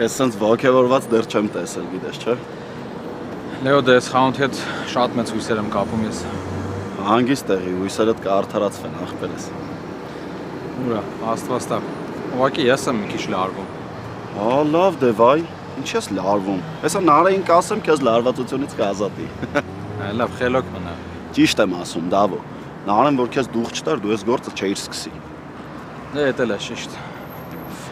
Քեզ սենց ոգևորված դեռ չեմ տեսել, գիտես, չէ՞։ Լեո, դե ես խանութի հետ շատ մեծ հույսեր եմ կապում ես։ Հանգիստ տեղի, հույսերդ կարդարացվեն, ախպերս։ Ուրա, աստվածտա։ Ուղղակի ես եմ մի քիչ լարվում։ Հա, լավ դե վայ, ինչ ես լարվում։ Հեսա Նարեին կասեմ, քեզ լարվածությունից կազատի։ Լավ, խելոք մնա։ Ճիշտ եմ ասում, Դավո։ Նարեն որ քեզ դուխ չտար, դու ես գործը չէիր սկսի։ Դե էդ էլ է ճիշտ։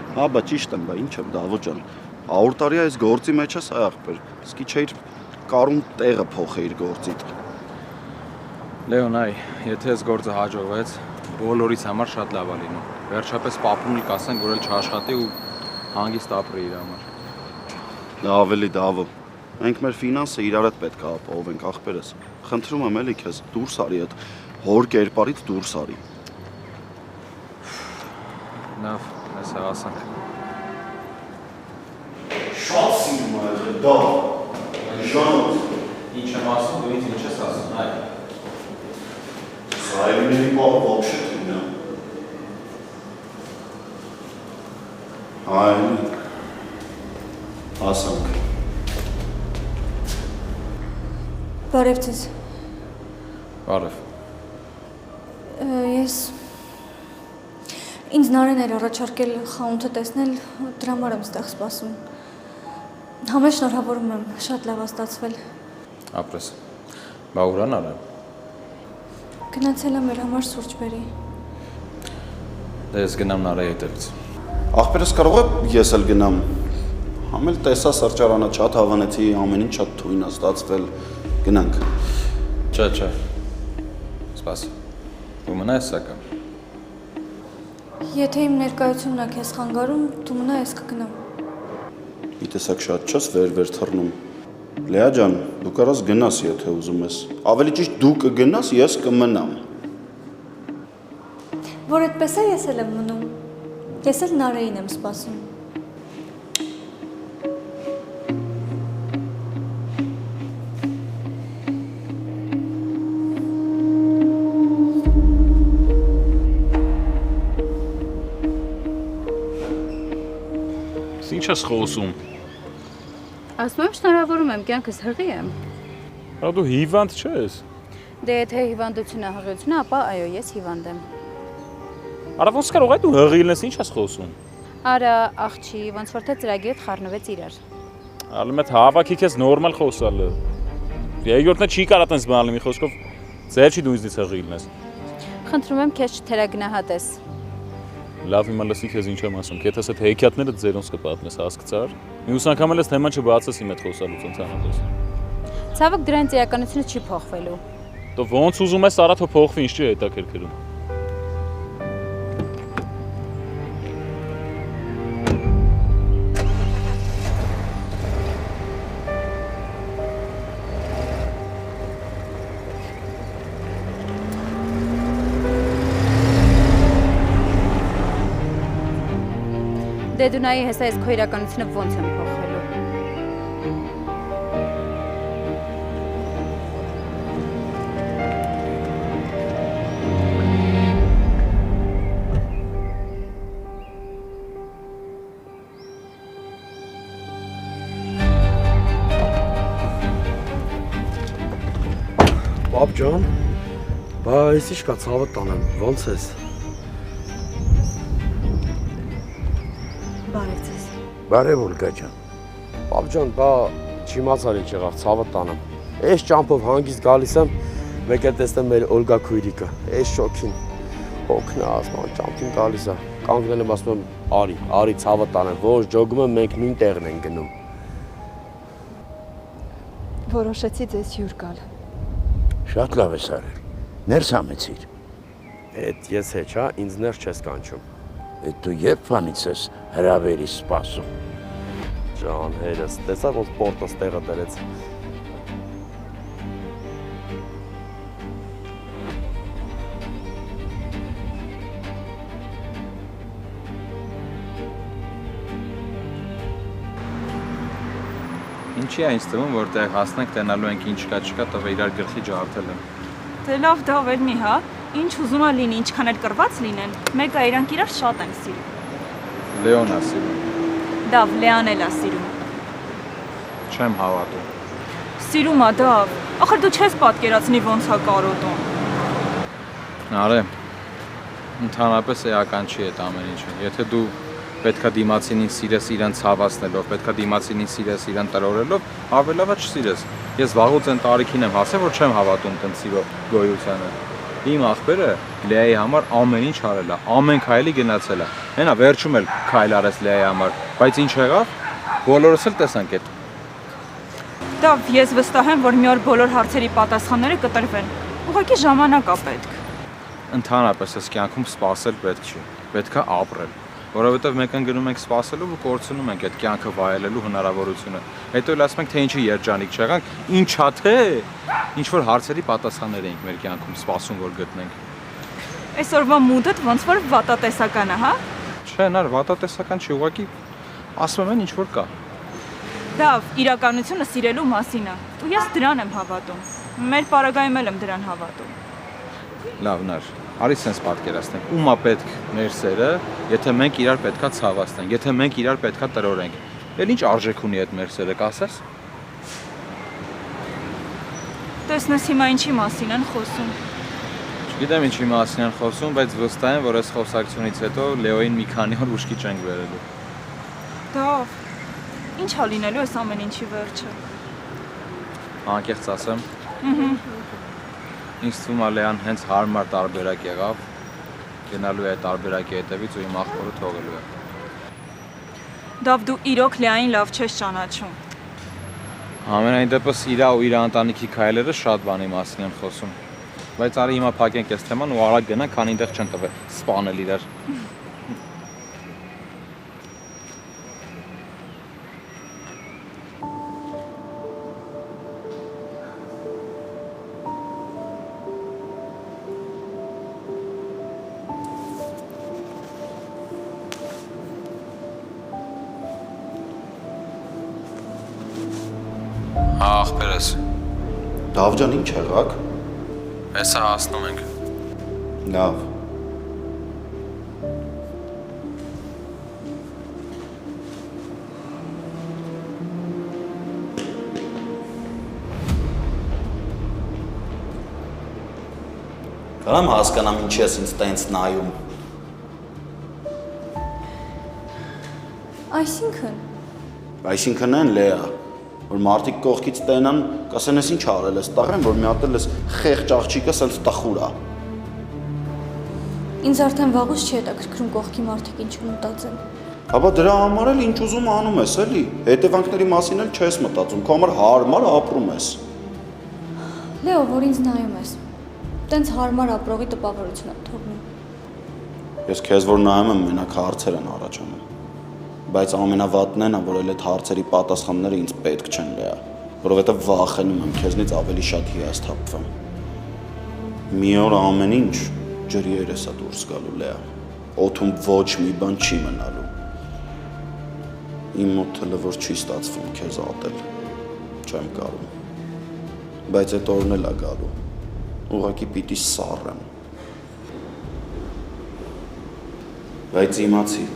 Հա, բա ճիշտ եմ, բա ինչ եմ, Դավո ջան։ 100 տարի այս գործի մեջ ես, այ ախպեր։ Իսկի չէիր կարում տեղը փոխեիր գործիդ։ Լեոնայ, եթե այս գործը հաջողվեց, բոլորիս համար շատ լավ է լինում։ Վերջապես պապունի կասենք, որ էլ չաշխատի ու հանգիստ ապրի իր համար։ Դա ավելի Դավո։ Մենք մեր ֆինանսը իրար հետ պետք է ապահովենք, ախպերս։ Խնդրում եմ էլի քեզ, դուրս արի այդ հոր կերպարից դուրս արի։ Լավ, այս ասանք։ Շատ սիրում եմ դա։ Ժանոց։ Ինչ եմ ասում, դու ինձ ինչ ես ասում, այ։ Սայրիների բաղ вообще թույնա։ Այլ։ Ասանք։ Բարև ձեզ։ Բարև։ Ես ինձ Նարեն էր առաջարկել խանութը տեսնել, դրա համար եմ ստեղ սպասում։ Համե շնորհավորում եմ, շատ լավ է ստացվել։ Ապրես։ Բա ուրան արա։ Գնացել եմ մեր համար սուրճ բերի։ Դե ես գնամ Նարայի հետևից։ Ախպերս կարող է ես էլ գնամ։ Համել տեսա սրճարանը շատ հավանեցի, ամեն ինչ շատ թույն է ստացվել։ Գնանք։ Չէ։ Սպաս։ Դու մնա ես սակայն։ Եթե իմ ներկայությունն է քեզ խանգարում, դու մնա ես կգնամ։ Մի տեսակ շատ չես վեր թռնում։ Լեա ջան, դու կարաս գնաս, եթե ուզում ես։ Ավելի ճիշտ դու կգնաս, ես կմնամ։ Որ այդպես է, ես էլ եմ մնում։ Ես էլ Նարեին եմ սպասում։ Ինչ ես խոսում։ Ասում եմ շնորհավորում եմ, կյանքս հղի եմ։ Հա դու հիվանդ չես։ Դե եթե հիվանդությունը հղիություն է, ապա այո, ես հիվանդ եմ։ Արա ոնց կարող է դու հղի լինես, ինչ ես խոսում։ Արա, աղջի, ոնց որ թե ծրագիրդ խառնվեց իրար։ Ալում է հավաքի քեզ նորմալ խոսալը։ Երկրորդն չի կարա տես բան լինի, մի խոսքով ձեր չի դու ինձից հղի լինես։ Խնդրում եմ քեզ չթերագնահատես։ Լավ հիմա լսի քեզ ինչ եմ ասում։ Եթե ասես հեքիաթները ձերոնց կպատնես, հասկացար։ Մյուս անգամ էլ ես թեման չբացես իմ հետ խոսալուց ընդհանրապես։ Ցավոք դրանց իրականությունը չի փոխվելու։ Դու ոնց ուզում ես արա թող փոխվի, ինչ չի հետաքրքրում։ Դե դու նայի հեսա ես քո իրականությունը ոնց եմ փոխվելու։ Պապ ջան, բա ես ինչ կա ցավը տանեմ, ոնց ես։ Բարև ձեզ։ Բարև Օլգա ջան։ Պապ ջան, բա չիմացար ինչ եղավ, ցավը տանեմ։ Այս ճամփով հանգիստ գալիս եմ, մեկ էլ տեսնեմ մեր Օլգա քույրիկը, այս շոքին։ Հոգնած, ման ճամփին գալիս է։ Կանգնել եմ ասում եմ, արի ցավը տանեմ, ոչ ջոգում եմ, մենք նույն տեղն ենք գնում։ Որոշեցի ձեզ հյուր գալ։ Շատ լավ ես արել։ Ներս համեցիր։ Էդ ես հեչ, հա, ինձ ներս չես կանչում։ Էդ դու երբ բանից ես հրավերի սպասում։ Ջան, հերս, տեսա ոնց պորտս տեղը դրեց։ Ինչի է ինձ թվում, որտեղ հասնենք տենալու ենք ինչ կա չկա, տվե իրար գլխի ջարդել եմ։ Դե լավ դավերնի, հա, ինչ ուզում է լինի, ինչքան էլ կռված լինեն, մեկը իրանք իրար շատ են սիրում։ Լեոն ասի։ Դավ Լեան էլ է սիրում։ Չեմ հավատում։ Սիրում է Դավ։ Ախր դու չես պատկերացնի ոնց է կարոտում։ Արե։ Ընդհանրապես էական չի այդ ամեն ինչը։ Եթե դու պետքա դիմացինին սիրես իրան ցավացնելով, պետքա դիմացինին սիրես իրան տրորելով, ավելավա չսիրես։ Ես վաղուց այն տարիքին եմ հասել, որ չեմ հավատում տենց սիրո գոյությանը։ Իմ աղբերը Լեայի համար ամեն ինչ արել է, ամեն քայլի գնացել է։ Հենա վերջում էլ քայլ արեց Լեայի համար, բայց ինչ եղավ։ Բոլորս էլ տեսանք այդ։ Դավ, ես վստահ եմ, որ մի օր բոլոր հարցերի պատասխանները կտրվեն։ Ուղղակի ժամանակ է պետք։ Ընդհանրապես այս կյանքում սпасել պետք չի, պետքա ապրել, որովհետև մեկ ընկնում ենք սпасելու ու կորցնում ենք այդ կյանքը վայելելու հնարավորությունը։ Հետո էլ ասում ենք, թե ինչի երջանիկ չեղանք, ինչա թե ինչ որ հարցերի պատասխաններ ենք մեր կյանքում սпасում որ գտնենք։ Այսօրվա մուդդ ոնց որ վատատեսական է, հա։ Չէ, նար վատատեսական չի, ուղղակի ասում են ինչ որ կա։ Դավ, իրականությունը սիրելու մասին է։ Ու ես դրան եմ հավատում։ Մեր պարագայում էլ եմ դրան հավատում։ Լավ, նար, արի սենց պատկերացնենք, ումա պետք մեր սերը, եթե մենք իրար պետքա ցավացնենք, եթե մենք իրար պետքա տրորենք, էլ ինչ արժեք ունի այդ մեր սերը, կասես։ Տեսնես հիմա ինչի մասին են խոսում։ Չգիտեմ ինչի մասին են խոսում, բայց վստահ եմ, որ այս խոսակցությունից հետո Լեոին մի քանի օր ուշքի չենք վերելու։ Դավ, ինչ ա լինելու այս ամեն ինչի վերջը։ Անկեղծ ասեմ։ Ինձ թվում է Լեան հենց հարմար տարբերակ եղավ, գնալու է տարբերակի հետևից ու իմ աղբորը թողելու է։ Դավ, դու իրոք Լեային լավ չես ճանաչում։ Ամենայն դեպս իրա ու իր ընտանիքի քայլերը շատ բանի մասին են խոսում։ Բայց արի հիմա փակենք այս թեման ու արագ գնանք, քանի այնտեղ չեն տվել սպանել իրար։ Ախպերս, Դավ ջան, ինչ եղաք։ հեսա հասնում ենք։ Լավ։ Կարամ հասկանամ ինչ ես ինձ տենց նայում։ Այսինքն են Լեա, որ մարդիկ կողքից տենան, կասեն ես ինչ արել ես, տաղեն, որ մի հատ էլ ես խեղճ աղջիկը սենց տխուր է։ Ինձ արդեն վաղուց չի հետաքրքրում կողքի մարդիկ ինչ մտածեն։ Հապա դրա համար էլ ինչ ուզում անում ես, էլի։ Հետևանքների մասին էլ չես մտածում, քո համար հարմար ապրում ես։ Լեո, որ ինձ նայում ես, տենց հարմար ապրողի տպավորություն եմ թողնում։ Ես քեզ որ նայում եմ, մենակ հարցեր են առաջանում։ Բայց ամենավատն են, որ էլ այդ հարցերի պատասխանները ինձ պետք չեն Լեա, որովհետև վախենում եմ քեզնից ավելի շատ հիասթափվեմ։ Մի օր ամեն ինչ ջրի երես է դուրս գալու Լեա, օդում ոչ մի բան չի մնալու։ Իմ մոտ էլ որ չի ստացվում քեզ ատել, չեմ կարող։ Բայց այդ օրն էլ է գալու, ուղղակի պիտի սառեմ։ Բայց իմացի,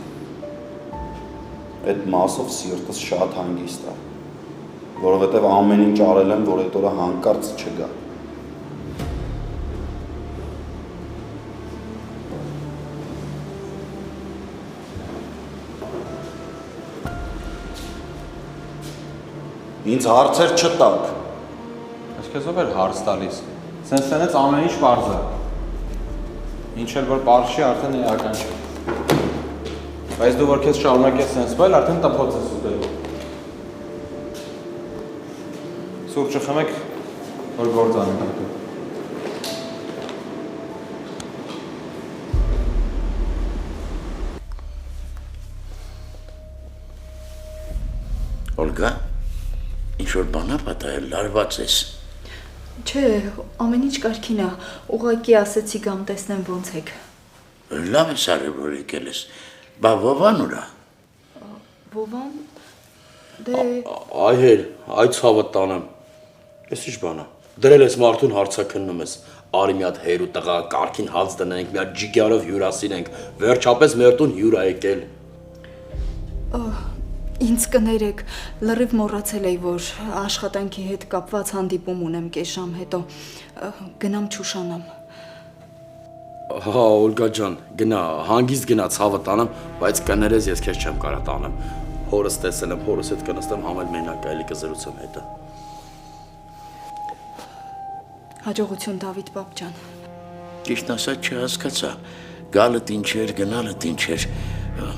այդ մասով սիրտս շատ հանգիստ է, որովհետև ամեն ինչ արել եմ, որ այդ օրը հանկարծ չգա։ Ինձ հարցեր չտակ։ Ես քեզ ով էր հարց տալիս։ Սենց տենից ամեն ինչ պարզ է։ Ինչ էլ որ պարզ չի, արդեն էական չի։ Բայց դու որ քեզ շարունակես սենց բայլ, արդեն տպոց ես ուտելու։ Սուրճը խմեք, որ գործ անենք դու։ Օլգա, ինչ-որ բան է պատահել, լարված ես։ Չէ, ամեն ինչ կարգին է, ուղղակի ասեցի գամ տեսնեմ ոնց եք։ Լավ ես արել, որ եկել ես։ Բա Վովան ուրա։ Վովան, Այ հեր, այ ցավը տանեմ։ Ես ինչ բան է։ Դրել ես մարդուն հարցաքննում ես։ Արի մի հատ հեր ու տղա կարգին հաց դնենք, մի հատ ջիգարով հյուրասիրենք։ Վերջապես մեր տուն հյուր ա եկել։ Ինձ կներեք, լրիվ մոռացել էի, որ աշխատանքի հետ կապված հանդիպում ունեմ կես ժամ հետո։ Գնամ չուշանամ։ Հա, Օլգա ջան, գնա, հանգիստ գնա ցավը տանեմ, բայց կներես ես քեզ չեմ կարա տանեմ։ Հորս տեսել եմ, հորս հետ կնստեմ համել մենակ այլի կզրուցեմ հետը։ Հաջողություն Դավիթ պապ ջան։ Ճիշտ ասած չհասկացա։ Գալդ ինչ էր, գնալդ ինչ էր,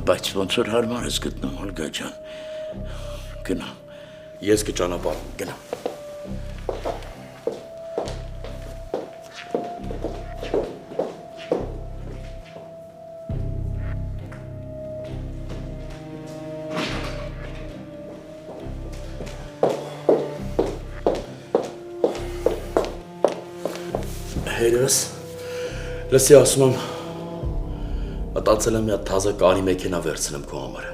բայց ոնց որ հարմար ես գտնում, Օլգա ջան։ Գնա։ Ես կճանապարհեմ, գնա։ Հերս, լսի ասում եմ, մտածել եմ մի հատ թազը կարի մեքենա վերցնեմ քո համար։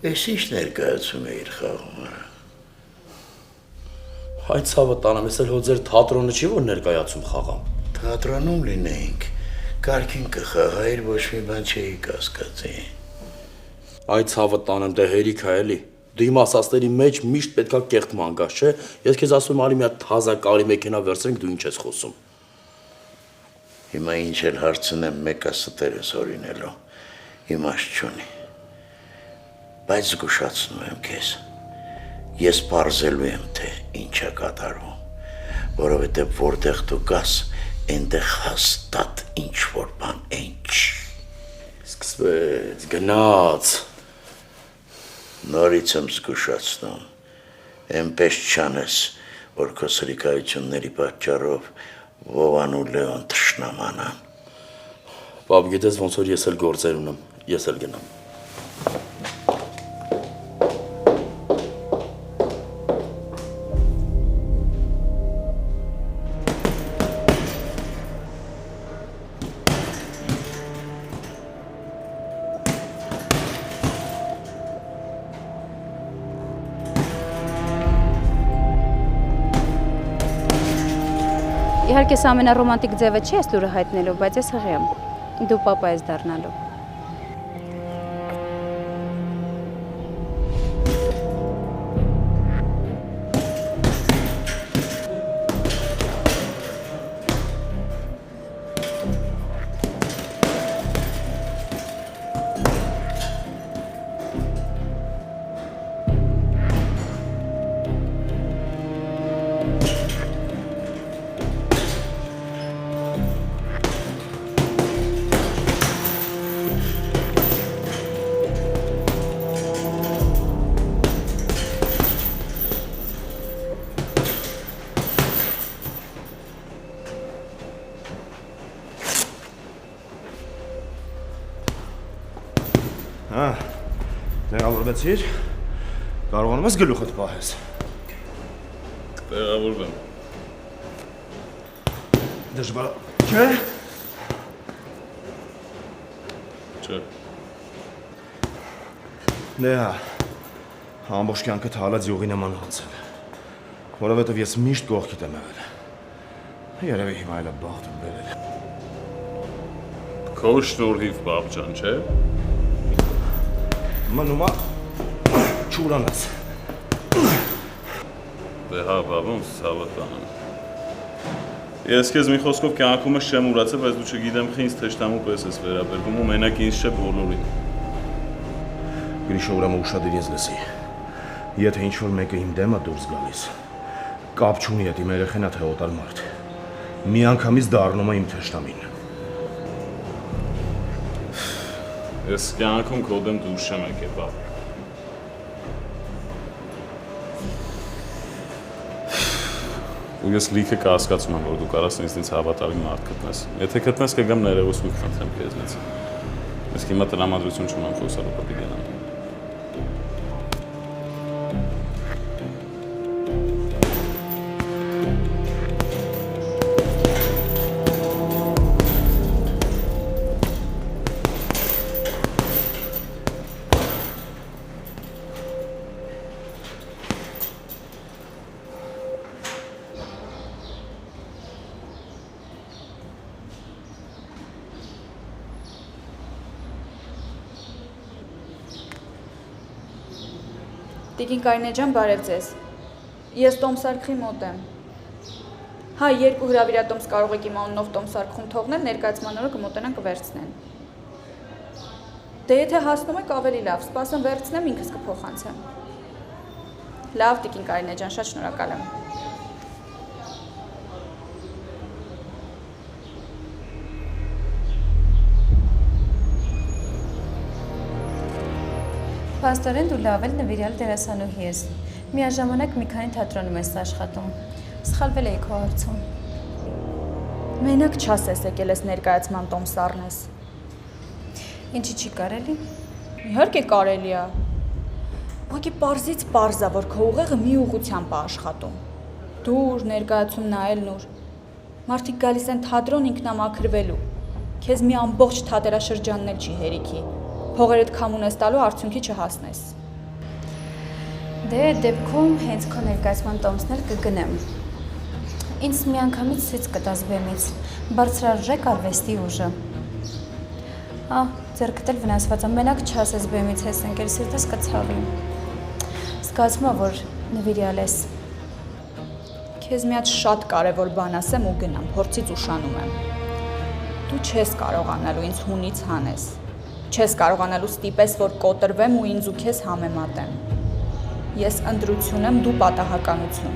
Ես ինչ ներկայացում էիր խաղում։ Հայ ցավը տանեմ, ես էլ հո ձեր թատրոնը չի որ ներկայացում խաղամ։ Թատրոնում լինեինք, կարգին կխաղայր, ոչ մի բան չէի կասկածի։ Այ ցավը տանեմ, դե հերիք է էլի։ Դու իմ ասածների մեջ միշտ պետքա կեղտ մանգաս, չէ՞։ Ես քեզ ասում եմ, արի մի հատ թազա կարի մեքենա վերցնենք, դու ինչ ես խոսում։ Հիմա ինչ էլ հարցնեմ, մեկը ստերես օրինելու, իմաստ չունի։ Բայց զգուշացնում եմ քեզ, ես պարզելու եմ, թե ինչ է կատարվում, որովհետև որտեղ դու գաս, այնտեղ հաստատ ինչ-որ բան ինչ։ Սկսվեց, գնաց։ Նորից եմ զգուշացնում, այնպես չանես, որ քո սրիկայությունների պատճառով Վովան ու Լեոն թշնամանան։ Պապ, գիտես ոնց որ ես էլ գործեր ունեմ, ես էլ գնամ։ Իհարկե սա ամենառոմանտիկ ձևը չի այս լուրը հայտնելու, բայց ես հղի եմ։ Դու պապա ես դառնալու։ Հա, տեղավորվեցիր, կարողանում ես գլուխդ պահես։ Տեղավորվեմ։ Դժվար չէ։ Չէ։ Դե հա, ամբողջ կյանքդ հալած յուղի նման անցել, որովհետև ես միշտ կողքիդ եմ եղել։ Երևի հիմա էլ բախտ եմ բերել։ Քո շնորհիվ, պապ ջան, չէ՞։ Մնումա չուրանաս։ Դե հա, բաբոս, ցավը տանեմ։ Ես քեզ մի խոսքով կյանքումս չեմ ուրացել, բայց դու չգիտեմ խի ինձ թշնամու պես ես վերաբերվում ու մենակ ինձ չէ բոլորին։ Գրիշը ուրեմն ուշադիր ես լսի։ Եթե ինչ-որ մեկը իմ դեմը դուրս գալիս, կապ չունի այդ իմ երեխենա թե օտար մարդ։ Միանգամից դառնում է իմ թշնամին։ Ես կյանքում քո դեմ դուրս չեմ եկել, բապ։ Ու ես լիքը կհասկացում եմ, որ դու կարաս ինձնից հավատալի մարդ գտնես։ Եթե գտնես, կգամ ներողություն կխնդրեմ քեզնից։ Ես հիմա տրամադրություն չունեմ խոսալու պապի գնամ։ Տիկին Կարինե ջան, բարև ձեզ։ Ես տոմսարքի մոտ եմ։ Հա, 2 հրավիրատոմս կարող եք իմ անունով տոմսարքում թողնել, ներկայացման օրը կմոտենան կվերցնեն։ Դե եթե հասնում եք ավելի լավ, սպասեմ վերցնեմ, ինքս կփոխանցեմ։ Լավ, Տիկին Կարինե ջան, շատ շնորհակալ եմ։ Փաստորեն դու լավ էլ նվիրյալ դերասանուհի ես։ Միաժամանակ մի քանի թատրոնում ես աշխատում։ Սխալվել էի քո հարցում։ Մենակ չասես եկել ես ներկայացման տոմս առնես։ Ինչի չի կարելի։ Իհարկե կարելի է։ Ուղղակի պարզից պարզ է, որ քո ուղեղը մի ուղղությամբ է աշխատում։ Դուր, ներկայացում նայելն ուր։ Մարդիկ գալիս են թատրոն ինքնամաքրվելու։ Քեզ մի ամբողջ թատերաշրջանն էլ չի հերիքի։ Փողերդ քամ ունես տալու արդյունքի չհասնես։ Դե դեպքում հենց քո ներկայացման տոմսն էլ կգնեմ։ Ինձ միանգամից ցույց կտաս բեմից, բարձրարժեք արվեստի ուժը։ Ձեռքդ էլ վնասված է, մենակ չասես բեմից ես ընկել, սիրտս կցավի։ Զգացում է, որ նվիրյալ ես։ Քեզ մի հատ շատ կարևոր բան ասեմ ու գնամ, փորձից ուշանում եմ։ Դու չես կարողանալու ինձ հունից հանես։ Չես կարողանալու ստիպես, որ կոտրվեմ ու ինձ ու քեզ համեմատեմ։ Ես ընտրություն եմ, դու պատահականություն։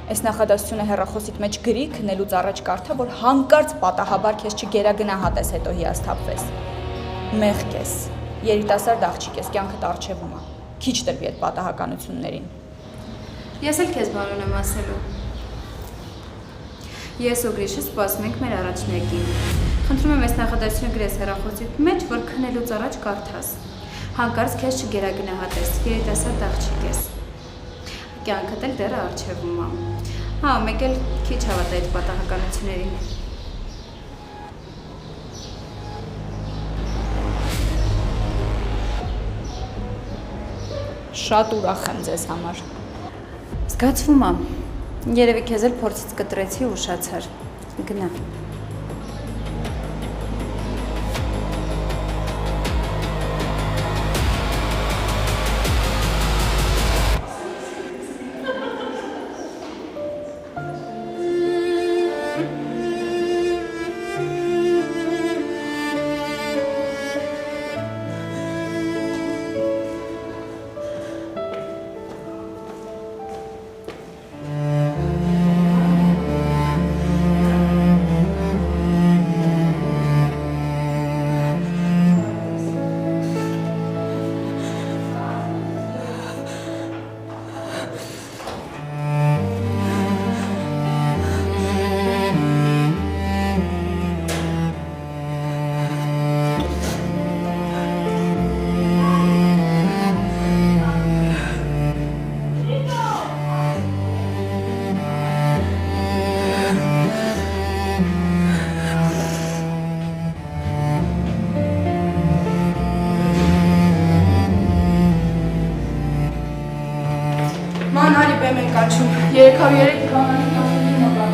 Այս նախադասությունը հեռախոսիդ մեջ գրի, քնելուց առաջ կարդա, որ հանկարծ պատահաբար քեզ չգերագնահատես, հետո հիասթափվես։ Մեղք ես, երիտասարդ աղջիկ ես, կյանքդ առջևում է։ Քիչ տրվի այդ պատահականություններին։ Ես էլ քեզ բան ունեմ ասելու։ Ես ու Գրիշը սպասում ենք մեր առաջնեկին։ Խնդրում եմ այս նախադասությունը գրես հեռախոսիդ մեջ, որ քնելուց առաջ կարդաս։ Հանկարծ քեզ չգերագնահատես, երիտասարդ աղջիկ ես։ Կյանքդ էլ դեռ առջևում է։ Մեկ էլ քիչ հավատա այդ պատահականություններին։ Շատ ուրախ եմ ձեզ համար։ Զգացվում է։ Երևի քեզ էլ փորձից կտրեցի ու ուշացար։ Գնա։ Ման արի բեմ ենք աչում, 303 կանանի կասելի մոկա։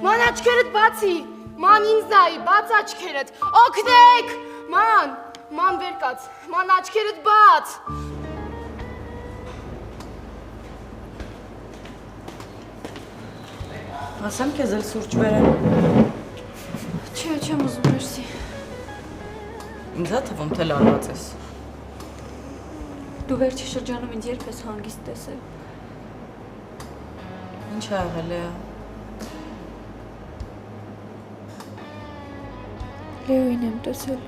Ման աչքերդ բացի, ման ինձ նայի, բաց աչքերդ, օգնեք, ման վեր կաց, ման աչքերդ բաց։ Ասեմ քեզ էլ սուրճ բերեմ։ Չէ, չեմ ուզում, մերսի։ Ինձ է թվում, թե լարված ես։ Դու վերջի շրջանում ինձ երբ ես հանգիստ տեսել։ Ինչ ա եղել է։ Լեոին եմ տեսել։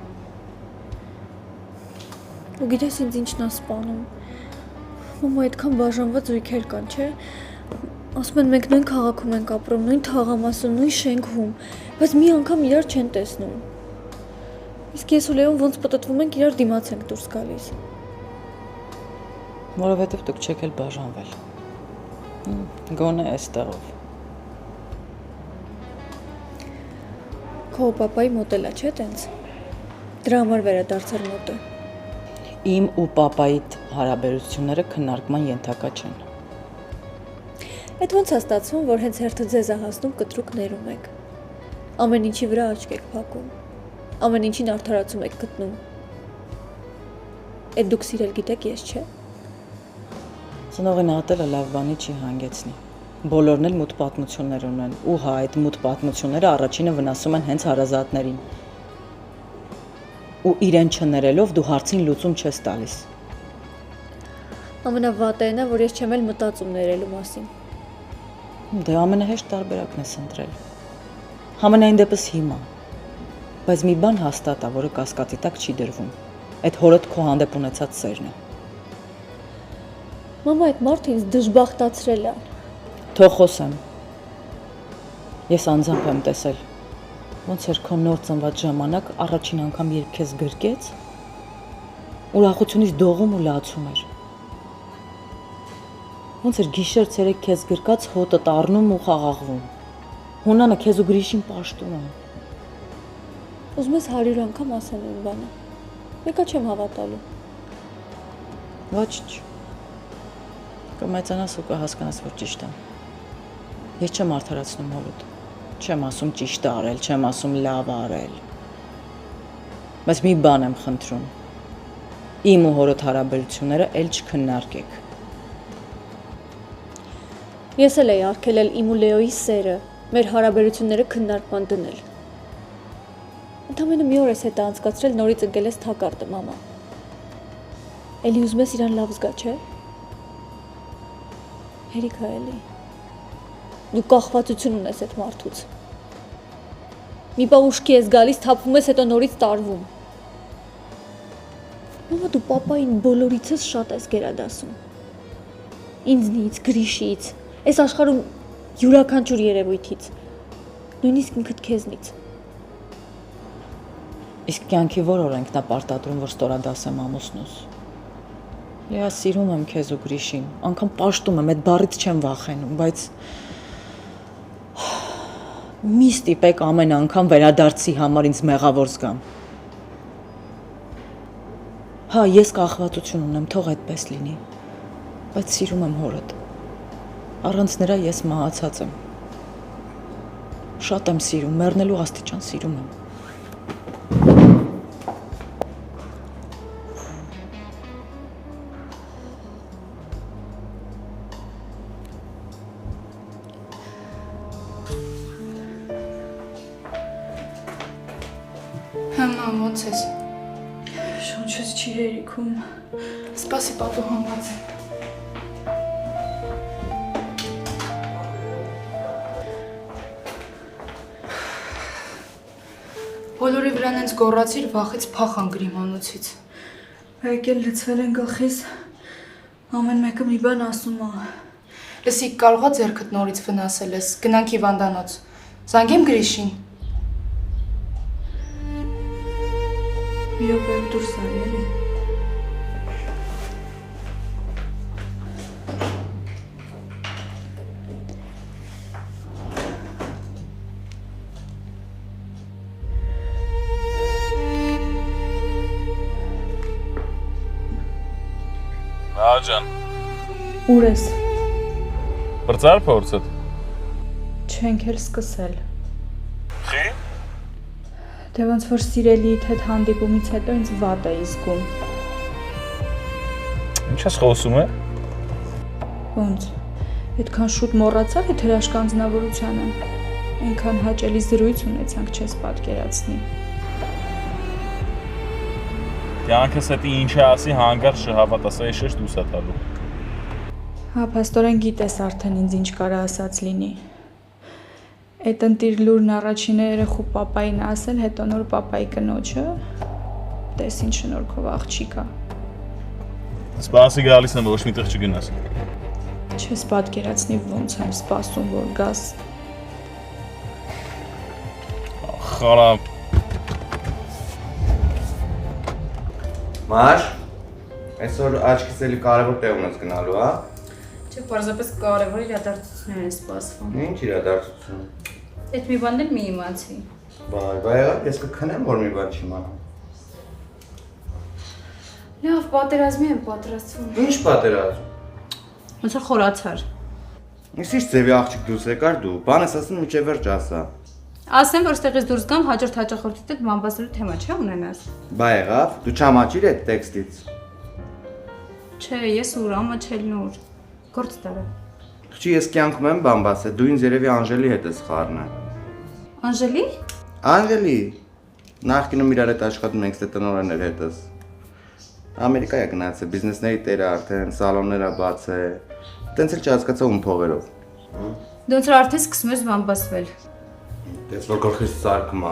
Ու գիտես ինձ ինչն է սպանում։ Մամա այդքան բաժանված զույգեր կան, չէ՞։ Ասում են մենք նույն քաղաքում ենք ապրում, նույն թաղամասում, նույն շենքում, բայց մի անգամ իրար չեն տեսնում։ Իսկ ես ու Լեոն ոնց պտտվում ենք իրար դիմաց ենք դուրս գալիս։ Որովհետև դուք չեք էլ բաժանվել։ Գոնե այստեղով։ Քո պապայի մոտ էլա չէ տենց։ Դրա համար վերադարձար մոտը։ Իմ ու պապայի հարաբերությունները քննարկման ենթակա չեն։ Այդ ոնց է ստացվում, որ հենց հերթը ձեզ է հասնում կտրուկ ներում եք։ Ամեն ինչի վրա աչք եք փակում։ Ամեն ինչին արդարացում եք գտնում։ Այդ դուք սիրել գիտեք, ես չէ։ Ծնողին ատելը լավ բանի չի հանգեցնի։ Բոլորն էլ մութ պատմություններ ունեն, ու հա այդ մութ պատմությունները առաջինը վնասում են հենց հարազատներին։ Ու իրեն չներելով դու հարցին լուծում չես տալիս։ Ամենավատն է, որ ես չեմ էլ մտածում ներելու մասին։ Դե ամենահեշտ տարբերակն ես ընտրել։ Համենայն դեպս հիմա։ Բայց մի բան հաստատ է, որը կասկածի տակ չի դրվում։ Այդ հորդ քո հանդեպ ունեցած սերն է։ Մամա, այդ մարդը ինձ դժբախտացրել է։ Թող խոսեմ։ Ես անձամբ եմ տեսել։ Ոնց էր քո նոր ծնված ժամանակ առաջին անգամ երբ քեզ գրկեց, ուրախությունից դողում ու լացում էր։ Ոնց էր գիշեր ցերեկ քեզ գրկած հոտը տառնում ու խաղաղվում։ Հունանը քեզ ու Գրիշին պաշտում է։ Ուզում ես 100 անգամ ասեմ այն բանը։ Մեկը չեմ հավատալու։ Ոչ։ Կմեծանաս ու կհասկանաս, որ ճիշտ է։ Ես չեմ արդարացնում հորդ։ Չեմ ասում ճիշտ արել, չեմ ասում լավ արել։ Բայց մի բան եմ խնդրում։ Իմ ու հորդ հարաբերությունները էլ չքննարկեք։ Ես էլ էի արգելել իմ ու Լեոյի սերը, մեր հարաբերությունները քննարկման դնել։ Ընդամենը մի օր ես հետը անցկացրել, նորից ընկել ես թակարդը, մամա։ Էլի ուզում ես իրան լավ զգա, չէ՞։ Հերիքա էլի։ Դու կախվածություն ունես այդ մարդուց։ Մի պահ ուշքի ես գալիս, թափվում ես, հետո նորից տարվում։ Մամա, դու պապային բոլորիցս շատ ես գերադասում։ Ինձնից, Գրիշից, այս աշխարհում յուրաքանչյուր երևույթից, նույնիսկ ինքդ քեզնից։ Իսկ կյանքի որ օրենքն է պարտադրում, որ ստորադասեմ ամուսնուս։ Ես սիրում եմ քեզ ու Գրիշին, անգամ պաշտում եմ, այդ բառից չեմ վախենում, բայց մի ստիպեք ամեն անգամ վերադարձի համար ինձ մեղավոր զգամ։ Հա, ես կախվածություն ունեմ, թող այդպես լինի, բայց սիրում եմ հորդ։ Առանց նրա ես մահացած եմ։ Շատ եմ սիրում, մեռնելու աստիճան սիրում եմ։ Մամ, ոնց ես։ Շունչս չի հերիքում։ Սպասի պատուհանված է։ Բոլորի վրան հենց գոռացիր, վախից փախ անգրի մանուցից։ Եկել լցվել են գլխիս, ամեն մեկը մի բան ասում է։ Լսի, կարող է ձեռքդ նորից վնասել ես, գնանք հիվանդանոց։ Զանգեմ Գրիշին։ Մի րոպե դուրս արի էլի։ Աղջան, Ուր ես։ բրծար փորձդ։ Չենք էլ սկսել։ Խի։ Դե ոնց որ սիրելիիդ հետ հանդիպումից հետո ինձ վատ է զգում։ Ինչ ես խոսում է։ Ոնց։ Այդքան շուտ մոռացար այդ հրաշք անձնավորությանը։ Այնքան հաճելի զրույց ունեցանք, չես պատկերացնի։ Կյանքս հետի ինչ է ասի հանգարց չհավատաս, այս շեշտ դուս է տալու։ Հա, փաստորեն գիտես արդեն ինձ ինչ կարա ասած լինի։ Այդ ընտիր լուրն առաջինը երեխու պապային ասել, հետո նոր պապայի կնոջը։ Տես ինչ շնորհքով աղջիկա։ Սպասի գալիս եմ, ոչ միտեղ չգնաս։ Չես պատկերացնի ոնց եմ սպասում, որ գաս։ Խարամ։ Մար, այսօր աչքիս էլի կարևոր տեղ ունես գնալու, հա։ Չէ, պարզապես կարևոր իրադարձություններ են սպասվում։ Ինչ իրադարձություն։ Այդ մի բանն էլ մի իմացի։ Բայ, ես կքնեմ, որ մի բան չիմանամ։ Լավ, պատերազմի եմ պատրաստվում։ Ինչ պատերազմ։ Ոնց որ խորացար։ Ինչ ձևի աղջիկ դուրս եկար դու, բան ես ասում միջև վերջ ասա։ Ասեմ, որ ստեղից դուրս գամ, հաջորդ հաճախորդի հետ բամբասելու թեմա չէ ունենաս։ Բայ եղավ, դու չամաչիր այդ տեքստից։ Չէ, ես ուր, ամաչելնուր։ Գործ տարա։ Չի, ես կյանքում եմ բամբասել, դու ինձ երևի Անժելի հետ ես խառնել։ Անժելի։ Անժելի։ Նախկինում իրար հետ աշխատում ենք տնօրեններ հետս։ Ամերիկա է գնացել, բիզնեսների տերը արդեն, սալոններ ա բացել։ Տենց էլ չհասկացա ում փողերով։ Դու ոնց որ արդեն սկսում ես բամբասվել։ Դες որ գլխիս սարկում ա,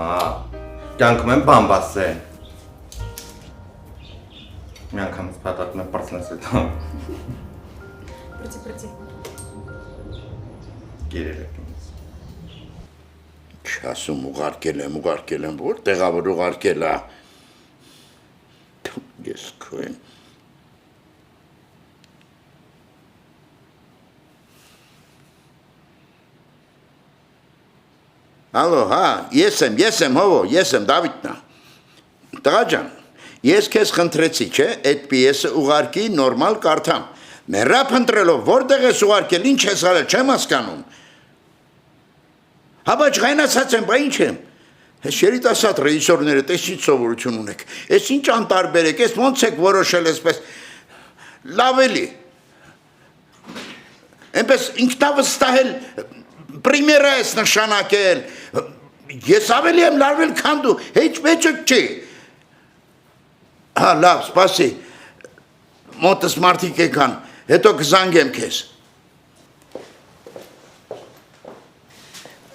կյանքում եմ բամբասել։ Մի անգամից պատատում եմ պրծնես հետո։ Պրծի։ Գերել եք ինձ։ Չասում ուղարկել եմ, որ տեղավոր ուղարկել ա։ Ես քո եմ։ Ալո, հա, ես եմ, հովո, ես եմ, Դավիթն ա։ Տղա ջան, ես քեզ խնդրեցի, չէ, այդ պիեսը ուղարկի նորմալ կարդամ։ Մեռապ ընտրելով, որտեղ ես ուղարկել, ինչ ես արել, չեմ հասկանում։ Հա, բայց ղայնացած եմ, բա ինչ եմ։ Ես երիտասարդ ռեժիսորները տես ինչ սովորություն ունեք, ես ինչ անտարբեր եք, ես ոնց եք որոշել այսպես, լավ էլի, այնպես ինքնավստահել, պրիմիերա ես նշանակել, ես ավելի եմ լարվել քան դու, հեչ մեջոք չի, հա լավ, սպասի, մոտս մարդիկ եկան, հետո կզանգեմ քեզ։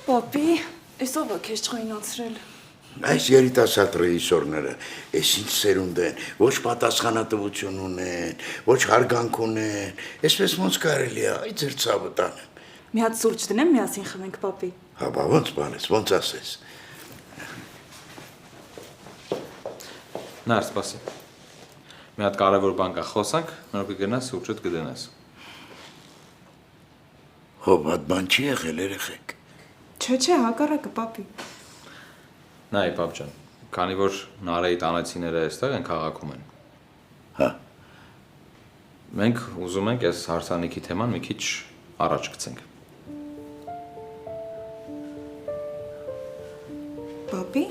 Պապի, այսով է քեզ չխայնացրել։ Այս երիտասարդ ռեժիսորները, այս ինչ սերունդ են, ոչ պատասխանատվություն ունեն, ոչ հարգանք ունեն, այսպես ոնց կարելի է, այդ ձեր ցավը տանեմ։ Մի հատ սուրճ դնեմ, միասին խմենք, պապի։ Հա, բա ոնց բան ես, ոնց ասես։ Նար, սպասի։ Մի հատ կարևոր բան կա, խոսանք, նոր կգնաս սուրճդ կդնես։ Հով հատ բան չի եղել երեխեք։ Չէ, հակառակը, պապի։ Նայ, պապ ջան, քանի որ Նարեի տանեցիները այստեղ են քաղաքում են։ Հա։ Մենք ուզում ենք այս հարսանիքի թեման մի քիչ առաջ գցենք։ Պապի։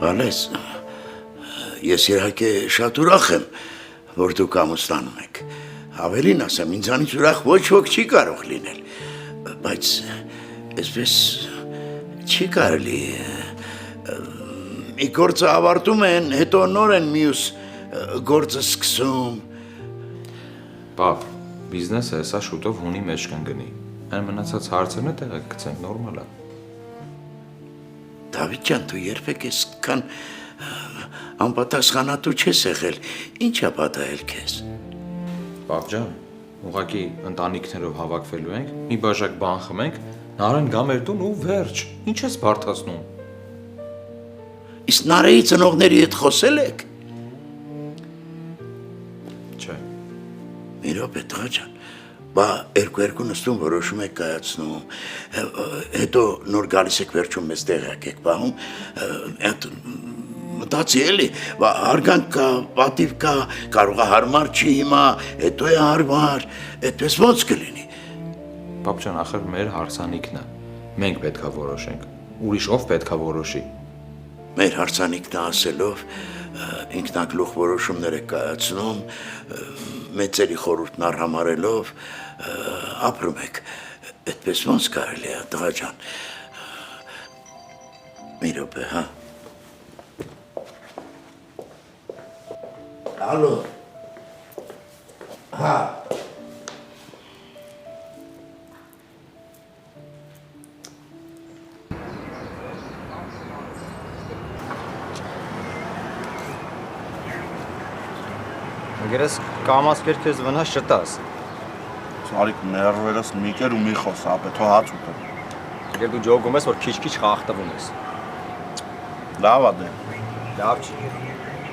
Ալես, ես իհարկե շատ ուրախ եմ, որ դուք ամուսնանում եք։ Ավելին ասեմ, ինձանից ուրախ ոչ ոք չի կարող լինել, բայց այսպես չի կարելի։ Մի գործը ավարտում են, հետո նոր են մյուս գործը սկսում։ Պապ, բիզնեսը հեսա շուտով հունի մեջ կընկնի։ Այն մնացած հարցերն է տեղը գցենք, նորմալ է։ Դավիթ ջան, դու երբեք այսքան անպատասխանատու չես եղել, ինչ ա պատահել քեզ։ Պապ ջան, ուղղակի ընտանիքներով հավաքվելու ենք, մի բաժակ բան խմենք, Նարեն գա մեր տուն ու վերջ, ինչ ես բարդացնում։ Իսկ Նարեի ծնողների հետ խոսել եք։ Չէ։ Մի րոպե, տղա ջան, բա երկու նստում որոշում եք կայացնում, հետո նոր գալիս եք վերջում մեզ տեղյակ եք պահում, մտածի էլի, բա հարգանք կա, պատիվ կա, կարող է հարմար չի հիմա, հետո է հարմար, այդպես ոնց կլինի։ Պապ ջան, ախր մեր հարսանիքն է, մենք պետքա որոշենք, ուրիշ ով պետքա որոշի։ Մեր հարսանիքն ասելով, ինքնագլուխ որոշումներ եք կայացնում, մեծերի խորհուրդն արհամարելով, ապրում եք, այդպես ոնց կարելի է, տղա ջան։ Մի րոպե, հա։ Ալո։ Հա։ Գերես կամաց քեզ վնաս չտաս։ Սարիկ ներվերս մի կեր ու մի խոս, ապե թո հաց ուտեմ։ Եկել դու ջոգում ես, որ քիչ-քիչ խախտվում ես։ Լավ ա դե։ Լավ չի։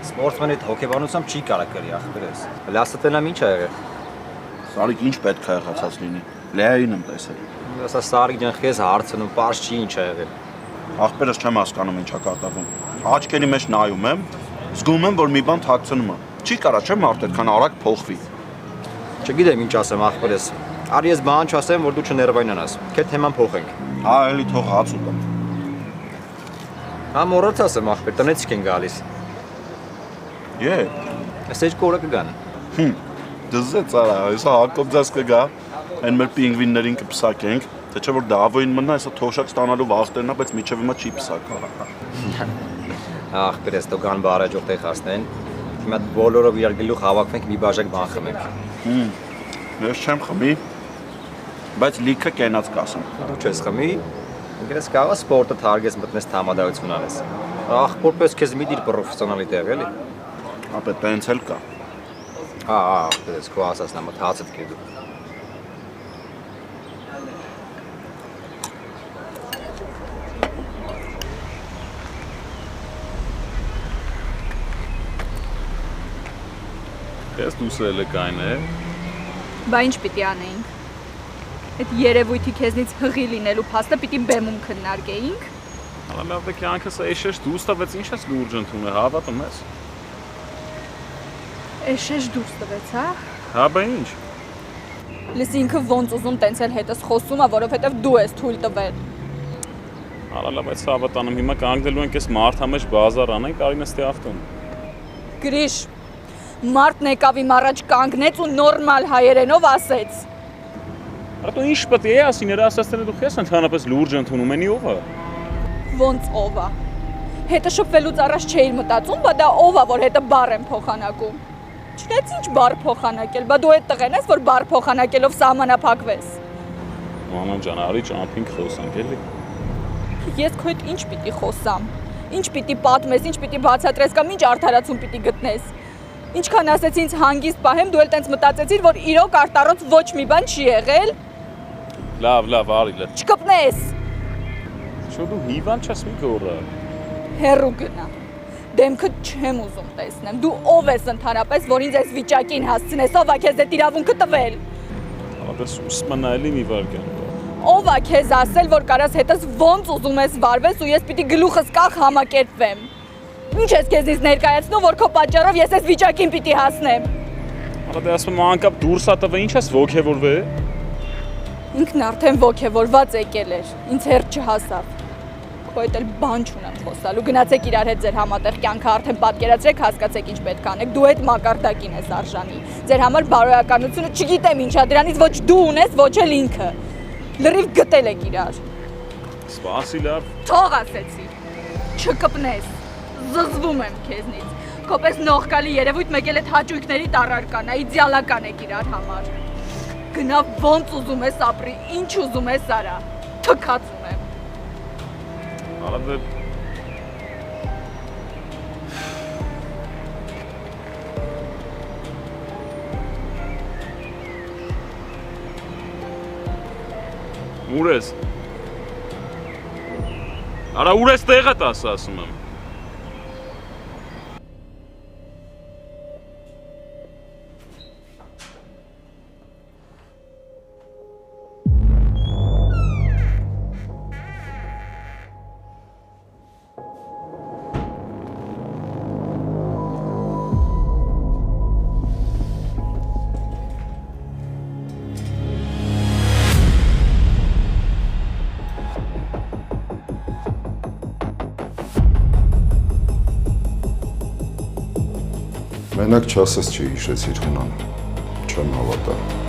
Սպորտսմենի հոգեբանությամբ չի կարա կրի ախպերես։ Լաստենամ ինչ ա եղել։ Սարիկ ինչ պետք է եղածած լինի։ Լեային եմ տեսել։ Ասա Սարիկ ջան, քեզ հարցնում, պարզ չի ինչ ա եղել։ Ախպերս չեմ հասկանում ինչա կատարվում։ Աչքերի մեջ նայում եմ, զգում եմ, որ մի բան թաքցնում է։ Չի կարա չէ մարդ այդքան արագ փոխվի։ Չգիտեմ ինչ ասեմ ախպերես։ Արի ես բան չասեմ, որ դու չներվայնանաս։ Քեզ թեման փոխենք։ Հա, էլի թող հաց ուտեմ։ Հա մոռաց ասեմ ախպեր, տնեցիք են գալիս։ Եվ։ Այս երկու օրը կգան։ Դզե ծարա, այսա Հակոբ ձեզ կգա, այն մեր պինգվիններին կպսակենք, թե չէ որ դավոյին մնա, այսա թոշակ ստանալու վախտերն է, բայց միջև հիմա չի պսակա։ Ախպերես դու կան բարեջող տեղ հասնեն։ Հիմա բոլորով իրար գլուխ հավաքվենք մի բաժակ բան խմենք։ Ես չեմ խմի, բայց լիքը կենաց կասեմ։ Դու չես խմի, ինքնես կարող սպորտը թարգես մտնես համադարություն անես։ Ախպորպես քեզ մի դիր պրոֆեսիոնալի տեղ էլի։ Ապե տենց էլ կա։ Հա, ախպերես քո ասածն է, մտ հացդ կե դու։ Ես դուսել է կայն է։ Բա ինչ պիտի անեինք։ Այդ երևույթի քեզնից հղի լինելու փաստը պիտի բեմում քննարկեինք։ Հələ լավ դե կյանքս էշեշ դուրս տվեց, ինչ ես լուրջ ընդունել, հավատում ես։ Էշեշ դուրս տվեց, հա։ Հա բա ինչ։ Լսի ինքը ոնց ուզում տենց էլ հետս խոսում է, որովհետև դու ես թույլ տվել։ Հələ լավ այս հավատանում, հիմա կանգնելու ենք այս մարդամեջ բազար անենք, արին էստի ավտոն։ Գրիշ, մարդն եկավ իմ առաջ կանգնեց ու նորմալ հայերենով ասեց։ Արա դու ինչ պետք է ասին, նրա ասածները դու քեզ ընդհանրապես լուրջ ընդունում ენი ով է։ Ոնց ով է։ Հետը շփվելուց առաջ չէիր մտածում, բա դա ով է, որ հետը բառ եմ փոխանակում։ Չնայած ինչ բառ փոխանակել, բա դու այդ տղեն ես, որ բառ փոխանակելով սահմանափակվես։ Մանան ջան, արի ճամփինգ խոսանք էլի։ Ես քո հետ ինչ պիտի խոսամ։ Ինչ պիտի պատմես, ինչ պիտի բացատրես կամ ինչ արդարացում պիտի գտնես։ Ինչքան ասեցի ինձ հանգիստ պահեմ, դու էլ տենց մտածեցիր, որ իրոք արտարոց ոչ մի բան չի եղել։ Լավ, արի լավ։ Չկպնես։ Շո դու հիվան չես մի գոռա։ Հերու գնա։ Դեմքդ չեմ ուզում տեսնեմ։ Դու ով ես ընդհանրապես, որ ինձ այս վիճակին հասցնես, ով է քեզ այդ իրավունքը տվել։ Ալապես ուսմանը էլի մի վարքան։ Ով է քեզ ասել, որ կարաս հետս ոնց ուզում ես վարվես ու ես պիտի գլուխս կախ համակերպվեմ։ Ինչ ես քեզից ներկայացնում, որ քո պատճառով ես այս վիճակին պիտի հասնեմ։ Ալա դե ասում եմ անկապ դուրս ա տվել, ինչ ես ոգևորվել։ Ինքն արդեն ոգևորված եկել էր, ինձ հերթ չհասավ։ Քո հետ էլ բան չունեմ խոսալու, գնացեք իրար հետ ձեր համատեղ կյանքը արդեն պատկերացրեք, հասկացեք ինչ պետք է անեք, դու այդ մակարդակին ես արժանի։ Ձեր համար բարոյականությունը չգիտեմ ինչա, դրանից ոչ դու ունես, ոչ էլ ինքը։ Լրիվ գտել եք իրար։ Սպասի լավ։ Թող ասեցի։ Չկպնես։ Զզվում եմ քեզնից։ Քոպես նողկալի երևույթ մեկ էլ այդ հաճույքների տառարկանա, իդեալական եք իրար համար։ Գնա ոնց ուզում ես ապրի, ինչ ուզում ես արա։ Թքածում եմ։ Ալա դե Ուր ես։ Արա ուր ես տեղը տաս ասում եմ։ Մենակ չասես չի հիշեցիր խնան, չեմ հավատա։